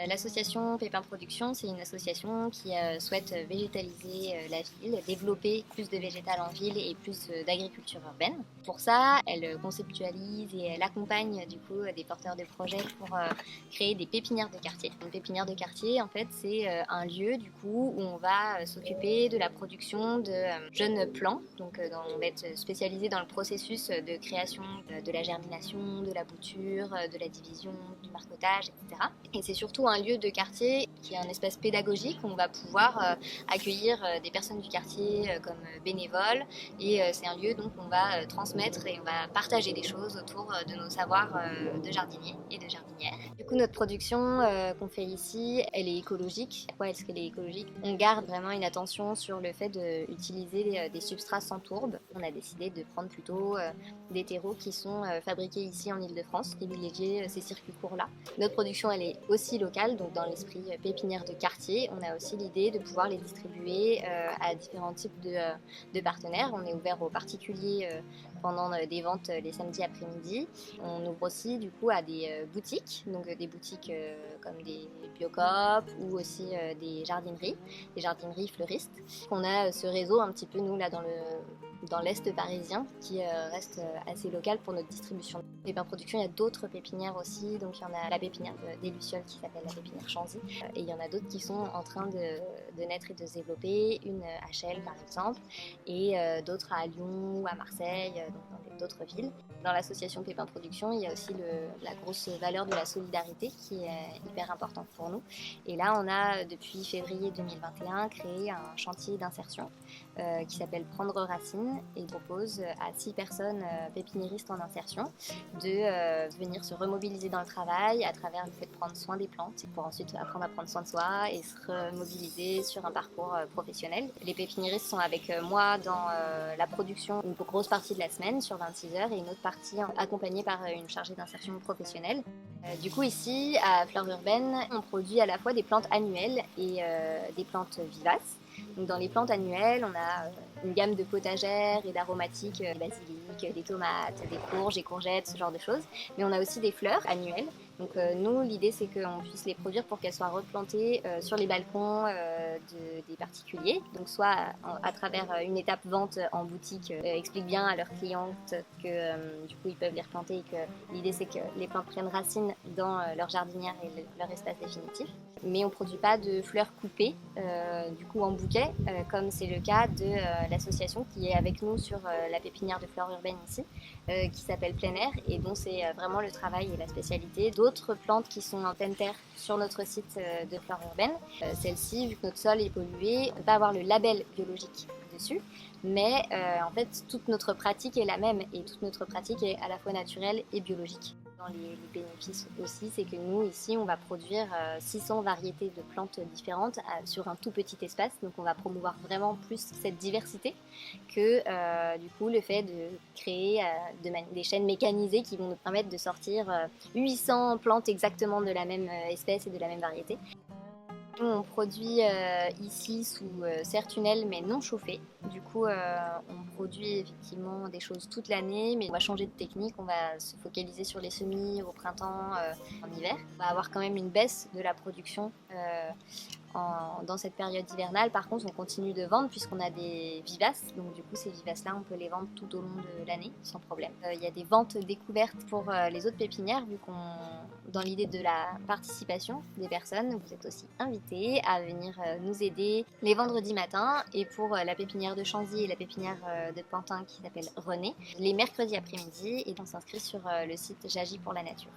L'association Pépin Production, c'est une association qui souhaite végétaliser la ville, développer plus de végétal en ville et plus d'agriculture urbaine. Pour ça, elle conceptualise et elle accompagne du coup des porteurs de projets pour créer des pépinières de quartier. Une pépinière de quartier, en fait, c'est un lieu du coup où on va s'occuper de la production de jeunes plants. Donc, on va être spécialisé dans le processus de création de la germination, de la bouture, de la division, du marcottage, etc. Et c'est surtout un lieu de quartier qui est un espace pédagogique où on va pouvoir accueillir des personnes du quartier comme bénévoles et c'est un lieu donc où on va transmettre et on va partager des choses autour de nos savoirs de jardiniers et de jardinières. Du coup, notre production qu'on fait ici, elle est écologique. Pourquoi est-ce qu'elle est écologique? On garde vraiment une attention sur le fait d'utiliser des substrats sans tourbe. On a décidé de prendre plutôt des terreaux qui sont fabriqués ici en Île-de-France, privilégier ces circuits courts-là. Notre production, elle est aussi locale, donc dans l'esprit pépinière de quartier, on a aussi l'idée de pouvoir les distribuer à différents types de partenaires. On est ouvert aux particuliers pendant des ventes les samedis après-midi. On ouvre aussi du coup à des boutiques, donc des boutiques comme des Biocoop ou aussi des jardineries fleuristes. On a ce réseau un petit peu nous là dans l'Est parisien qui reste assez local pour notre distribution. Pépin Production, il y a d'autres pépinières aussi, donc il y en a la pépinière des Lucioles qui s'appelle la pépinière Chanzy, et il y en a d'autres qui sont en train de naître et de se développer, une à Chelles par exemple, et d'autres à Lyon ou à Marseille, donc dans d'autres villes. Dans l'association Pépin Production, il y a aussi la grosse valeur de la solidarité qui est hyper importante pour nous. Et là, on a depuis février 2021 créé un chantier d'insertion qui s'appelle Prendre Racine et propose à 6 personnes pépiniéristes en insertion de venir se remobiliser dans le travail à travers le fait de prendre soin des plantes pour ensuite apprendre à prendre soin de soi et se remobiliser sur un parcours professionnel. Les pépiniéristes sont avec moi dans la production une grosse partie de la semaine sur 26 heures et une autre partie accompagnée par une chargée d'insertion professionnelle. Du coup ici à Fleurs Urbaines, on produit à la fois des plantes annuelles et des plantes vivaces. Donc dans les plantes annuelles, on a une gamme de potagères et d'aromatiques, des basilic, des tomates, des courges et courgettes, ce genre de choses. Mais on a aussi des fleurs annuelles. Donc nous, l'idée c'est qu'on puisse les produire pour qu'elles soient replantées sur les balcons des particuliers. Donc soit à travers une étape vente en boutique, explique bien à leurs clientes que du coup ils peuvent les replanter et que l'idée c'est que les plantes prennent racine dans leur jardinière et leur espace définitif. Mais on ne produit pas de fleurs coupées, du coup en bouquet, comme c'est le cas de l'association qui est avec nous sur la pépinière de fleurs urbaines ici, qui s'appelle Plein Air et dont c'est vraiment le travail et la spécialité. D'autres plantes qui sont en pleine terre sur notre site de fleurs urbaines, celle-ci, vu que notre sol est pollué, ne peut pas avoir le label biologique dessus, mais en fait toute notre pratique est la même et toute notre pratique est à la fois naturelle et biologique. Dans les bénéfices aussi, c'est que nous ici on va produire 600 variétés de plantes différentes sur un tout petit espace, donc on va promouvoir vraiment plus cette diversité que du coup le fait de créer des chaînes mécanisées qui vont nous permettre de sortir 800 plantes exactement de la même espèce et de la même variété. Nous, on produit ici sous serre-tunnel mais non chauffé. Du coup, on produit effectivement des choses toute l'année, mais on va changer de technique. On va se focaliser sur les semis au printemps, en hiver. On va avoir quand même une baisse de la production dans cette période hivernale. Par contre, on continue de vendre puisqu'on a des vivaces. Donc du coup, ces vivaces-là, on peut les vendre tout au long de l'année sans problème. Il y a des ventes découvertes pour les autres pépinières, vu qu'on, dans l'idée de la participation des personnes, vous êtes aussi invités à venir nous aider les vendredis matins. Et pour la pépinière de Chanzy et la pépinière de Pantin qui s'appelle René, les mercredis après-midi. Et on s'inscrit sur le site J'agis pour la nature.